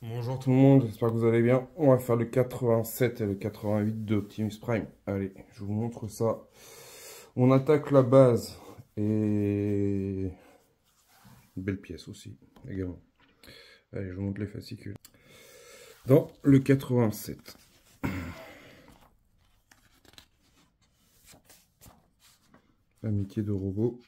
Bonjour tout le monde, j'espère que vous allez bien. On va faire le 87 et le 88 de Optimus Prime. Allez, je vous montre ça. On attaque la base et une belle pièce aussi, également. Allez, je vous montre les fascicules. Dans le 87. Amitié de robot.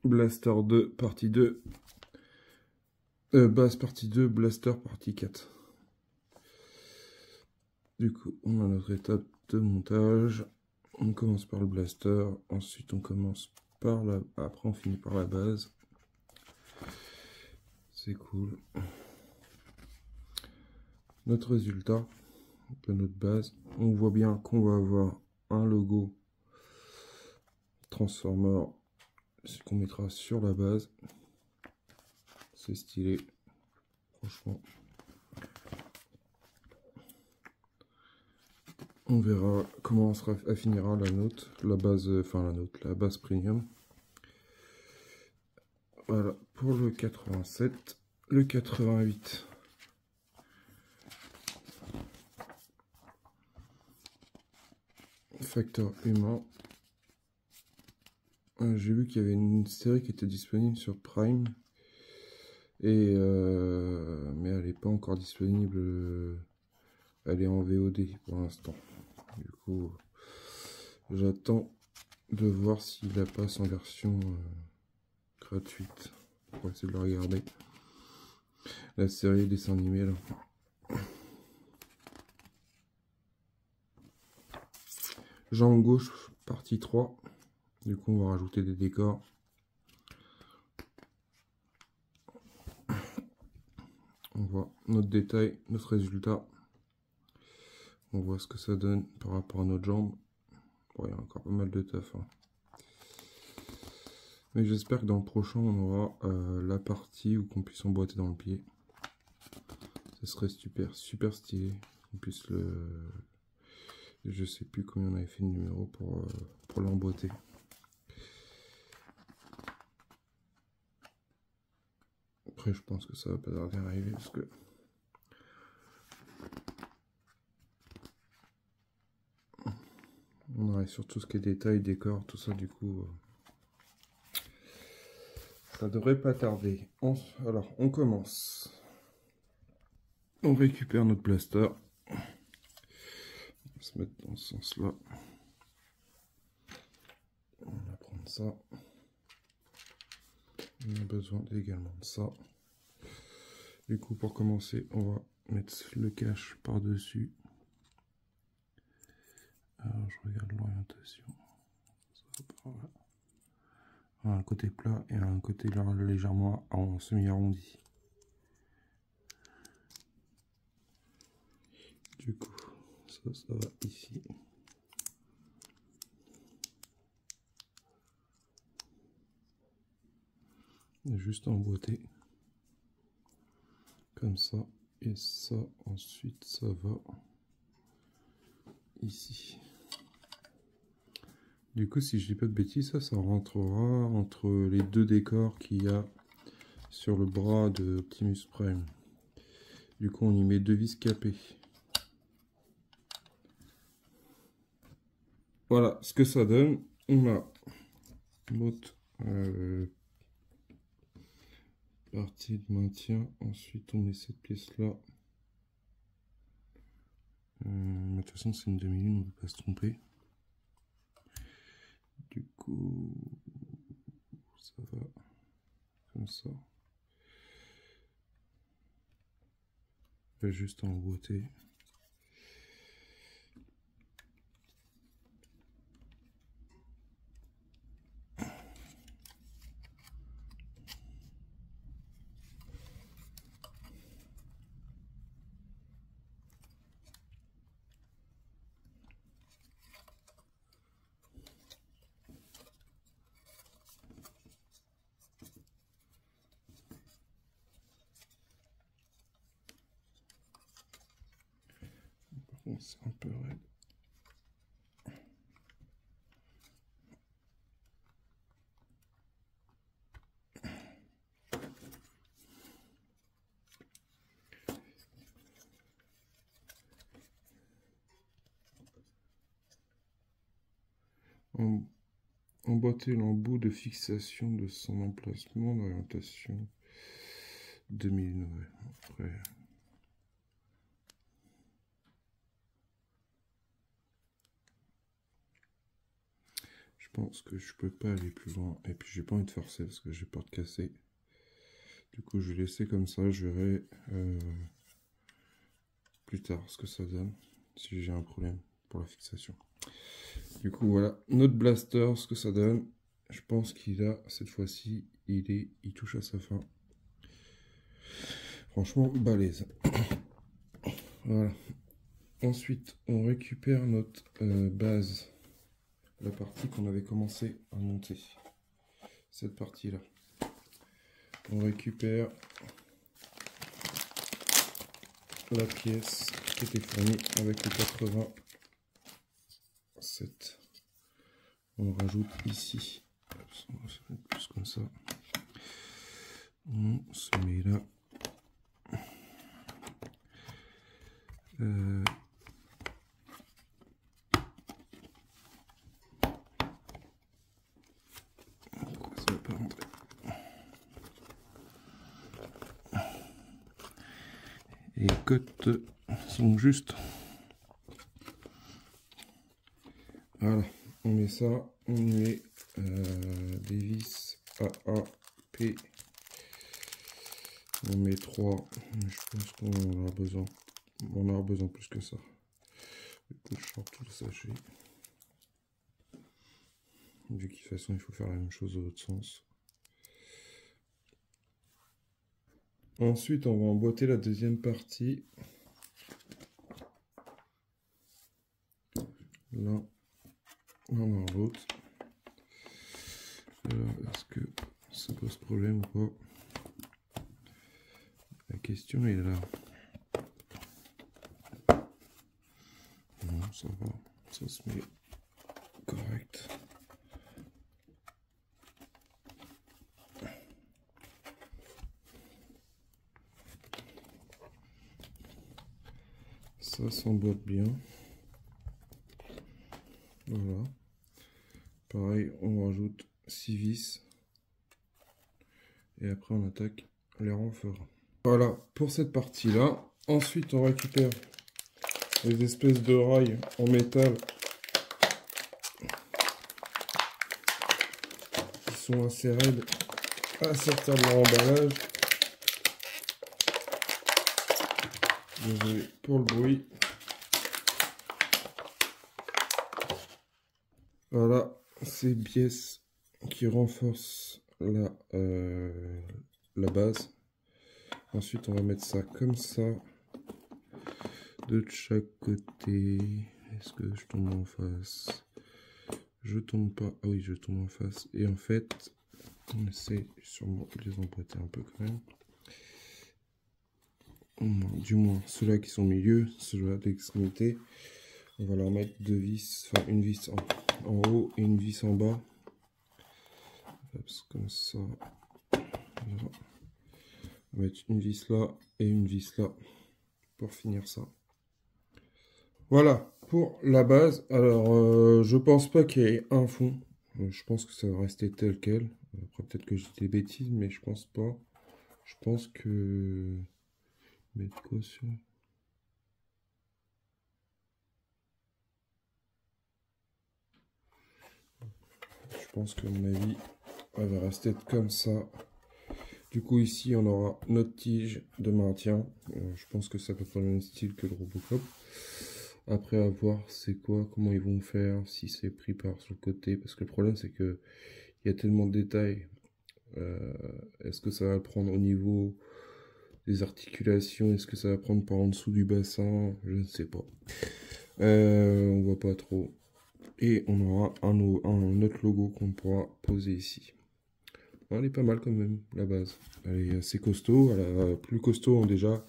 Blaster 2, partie 2. Base partie 2, Blaster partie 4. Du coup, on a notre étape de montage. On commence par le blaster, ensuite on commence par la... Après on finit par la base. C'est cool. Notre résultat de notre base, on voit bien qu'on va avoir un logo Transformer qu'on mettra sur la base. C'est stylé, franchement. On verra comment affinera la note, la base, la base premium. Voilà pour le 87, le 88. Facteur humain. J'ai vu qu'il y avait une série qui était disponible sur Prime. Et mais elle n'est pas encore disponible. Elle est en VOD pour l'instant. Du coup, j'attends de voir s'il la passe en version gratuite pour essayer de la regarder. La série dessin animé là. Jambe gauche, partie 3. Du coup, on va rajouter des décors. On voit notre détail, notre résultat. On voit ce que ça donne par rapport à notre jambe. Bon, il y a encore pas mal de taf. Hein. Mais j'espère que dans le prochain, on aura la partie où qu'on puisse emboîter dans le pied. Ce serait super stylé. On puisse le... Je sais plus combien on avait fait de numéro pour l'emboîter. Après, je pense que ça va pas tarder à arriver parce que... On arrive sur tout ce qui est détails, décor, tout ça, du coup... Ça devrait pas tarder. Alors, on commence. On récupère notre blaster. On va se mettre dans ce sens-là. On va prendre ça. On a besoin également de ça. Du coup, pour commencer, on va mettre le cache par-dessus. Alors, je regarde l'orientation. Un côté plat et un côté légèrement en semi-arrondi. Du coup, ça va ici. Juste emboîter comme ça, et ça ensuite ça va ici. Du coup, si je dis pas de bêtises, ça rentrera entre les deux décors qu'il y a sur le bras de Optimus Prime. Du coup, on y met deux vis capées. Voilà ce que ça donne. On a notre partie de maintien. Ensuite, on met cette pièce-là. De toute façon, c'est une demi-lune, on ne peut pas se tromper. Du coup, ça va comme ça. Je vais juste emboîter. Bon, c'est un peu raide. Emboîter l'embout de fixation de son emplacement d'orientation 2009. Après. Je pense que je peux pas aller plus loin. Et puis j'ai pas envie de forcer parce que j'ai peur de casser. Du coup je vais laisser comme ça. Je verrai plus tard ce que ça donne. Si j'ai un problème pour la fixation. Du coup voilà. Notre blaster, ce que ça donne. Je pense qu'il a, cette fois-ci, il touche à sa fin. Franchement, balèze. Voilà. Ensuite, on récupère notre base. La partie qu'on avait commencé à monter. Cette partie-là. On récupère la pièce qui était fournie avec le 87. On rajoute ici. On va se mettre plus comme ça. On se met là. Pourquoi ça va pas rentrer? Et les cotes sont justes. Voilà, on met ça, on met des vis AA, P. On met 3. Je pense qu'on en aura besoin. On aura besoin plus que ça. Du coup, je sors tout le sachet. Vu que de toute façon, il faut faire la même chose dans l'autre sens. Ensuite, on va emboîter la deuxième partie. Là, l'un dans l'autre. Alors, est-ce que ça pose problème ou pas? La question est là. Non, ça va. Ça se met correct. Ça s'emboîte bien. Voilà. Pareil, on rajoute 6 vis. Et après, on attaque les renforts. Voilà pour cette partie-là. Ensuite, on récupère les espèces de rails en métal qui sont assez raides à sortir de leur emballage. Désolé pour le bruit. Voilà ces pièces qui renforcent la base. Ensuite, on va mettre ça comme ça de chaque côté. Est-ce que je tombe en face? Je tombe pas. Ah oui, je tombe en face. Et en fait, on essaie sûrement de les emboîter un peu quand même. Du moins, ceux-là qui sont au milieu, ceux-là d'extrémité. On va leur mettre deux vis, enfin une vis en haut et une vis en bas. Comme ça. Voilà. On va mettre une vis là et une vis là pour finir ça. Voilà pour la base. Alors, je pense pas qu'il y ait un fond. Je pense que ça va rester tel quel. Après, peut-être que j'ai des bêtises, mais je pense pas. Je pense que... Mettre quoi sur... Je pense que, à mon avis, elle va rester comme ça. Du coup, ici, on aura notre tige de maintien. Je pense que ça peut pas le même style que le Robocop. Après, à voir c'est quoi, comment ils vont faire, si c'est pris par sur le côté. Parce que le problème, c'est que il y a tellement de détails. Est-ce que ça va prendre au niveau des articulations? Est-ce que ça va prendre par en dessous du bassin? Je ne sais pas. On voit pas trop. Et on aura un autre logo qu'on pourra poser ici. Elle est pas mal quand même, la base. Elle est assez costaud, elle est plus costaud déjà.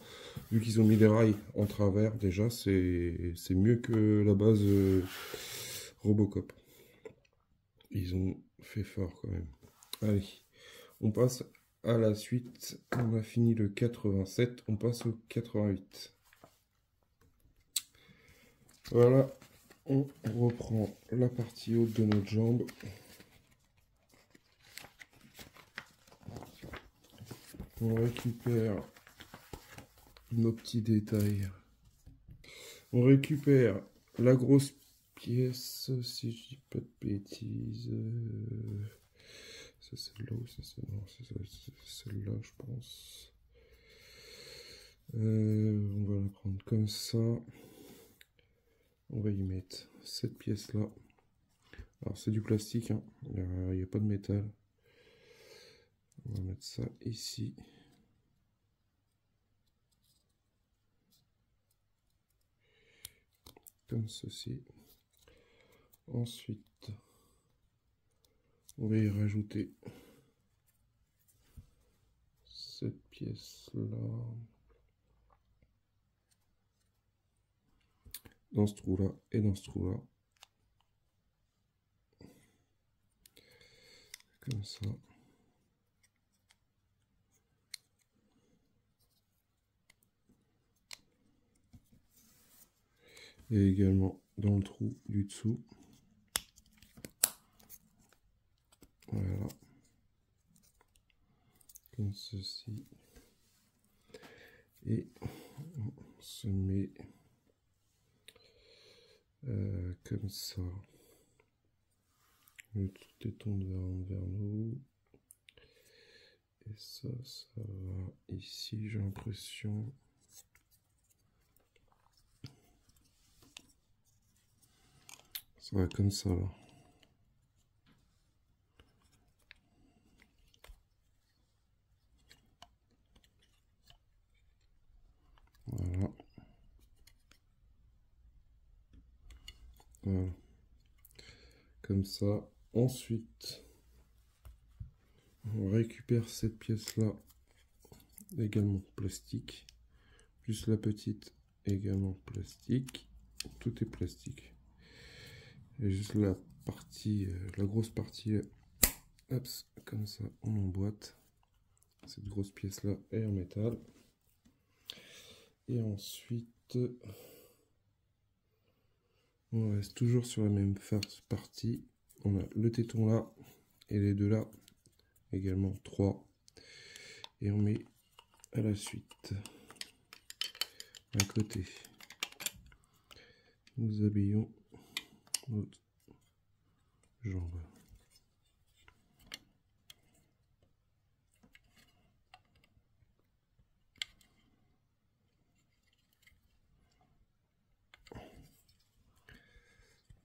Vu qu'ils ont mis des rails en travers, déjà, c'est mieux que la base Robocop. Ils ont fait fort quand même. Allez, on passe à la suite. On a fini le 87, on passe au 88. Voilà, on reprend la partie haute de notre jambe. On récupère nos petits détails. On récupère la grosse pièce, si je dis pas de bêtises. C'est celle-là ou c'est celle-là? C'est celle-là, je pense. On va la prendre comme ça. On va y mettre cette pièce-là. Alors c'est du plastique, hein. Il n'y a pas de métal. On va mettre ça ici. Comme ceci. Ensuite, on va y rajouter cette pièce-là. Dans ce trou-là et dans ce trou-là. Comme ça. Et également dans le trou du dessous. Voilà. Comme ceci. Et on se met comme ça. Le tout est tourné vers nous. Et ça va ici, j'ai l'impression. Ça va comme ça là. Voilà. Voilà. Comme ça. Ensuite, on récupère cette pièce-là, également plastique. Plus la petite, également plastique. Tout est plastique. Et juste la partie, la grosse partie, hop, comme ça, on emboîte. Cette grosse pièce-là est en métal. Et ensuite, on reste toujours sur la même partie. On a le téton là et les deux là, également 3. Et on met à la suite, à côté, nous habillons notre jambe.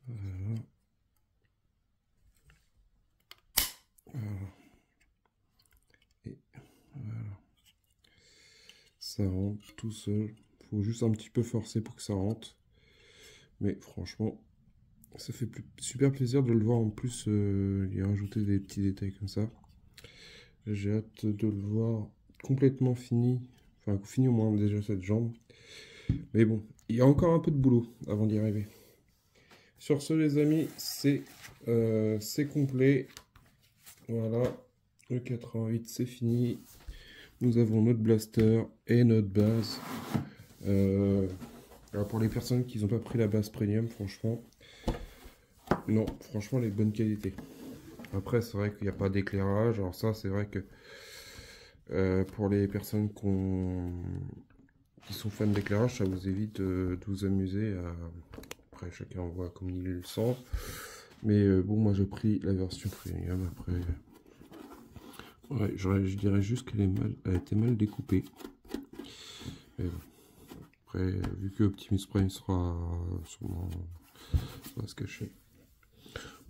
Voilà. Voilà. Et voilà. Ça rentre tout seul. Faut juste un petit peu forcer pour que ça rentre. Mais franchement, ça fait super plaisir de le voir en plus y rajouter des petits détails comme ça. J'ai hâte de le voir complètement fini. Enfin, fini au moins déjà cette jambe. Mais bon, il y a encore un peu de boulot avant d'y arriver. Sur ce, les amis, c'est complet. Voilà, le 88, c'est fini. Nous avons notre blaster et notre base. Alors pour les personnes qui n'ont pas pris la base premium, franchement, non, franchement, elle est de bonne qualité. Après, c'est vrai qu'il n'y a pas d'éclairage. Alors ça, c'est vrai que pour les personnes qui sont fans d'éclairage, ça vous évite de vous amuser. Après, chacun voit comme il le sent. Mais bon, moi, j'ai pris la version premium. Après, ouais, je dirais juste qu'elle a été mal découpée. Mais bon. Après, vu que Optimus Prime sera sûrement va se cacher.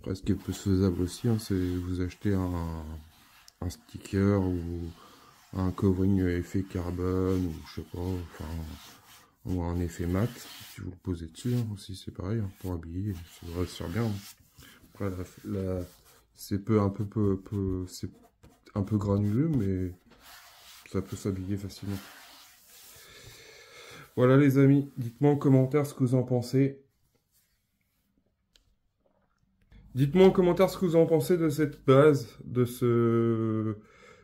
Après, ce qui est peu faisable aussi, hein, c'est vous acheter un sticker ou un covering effet carbone ou je sais pas, enfin, ou un effet mat. Si vous le posez dessus, hein, aussi c'est pareil, hein, pour habiller, ça devrait se faire bien. Hein. Après, c'est un peu granuleux, mais ça peut s'habiller facilement. Voilà les amis, dites-moi en commentaire ce que vous en pensez. Dites-moi en commentaire ce que vous en pensez de cette base, de ce...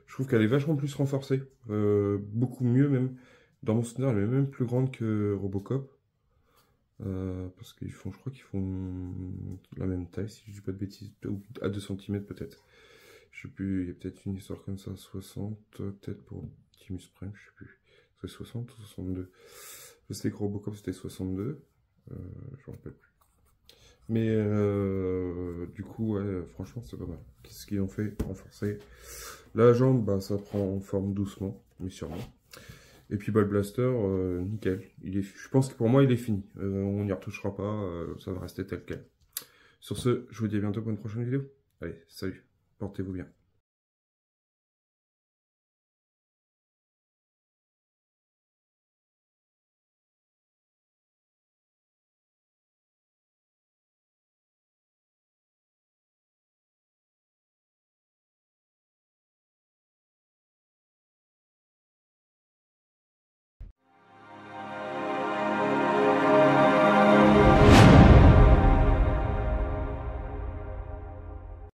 Je trouve qu'elle est vachement plus renforcée, beaucoup mieux même. Dans mon souvenir, elle est même plus grande que Robocop. Parce qu'ils font, je crois qu'ils font la même taille, si je dis pas de bêtises, ou à 2 cm peut-être. Je sais plus, il y a peut-être une histoire comme ça, 60, peut-être pour Optimus Prime, je sais plus. C'est 60 ou 62. Je sais que Robocop c'était 62, je me rappelle plus. Mais du coup, ouais, franchement, c'est pas mal. Qu'est-ce qu'ils ont fait? Renforcer. La jambe, bah, ça prend forme doucement, mais sûrement. Et puis, bah, le blaster, nickel. Je pense que pour moi, il est fini. On n'y retouchera pas, ça va rester tel quel. Sur ce, je vous dis à bientôt pour une prochaine vidéo. Allez, salut, portez-vous bien.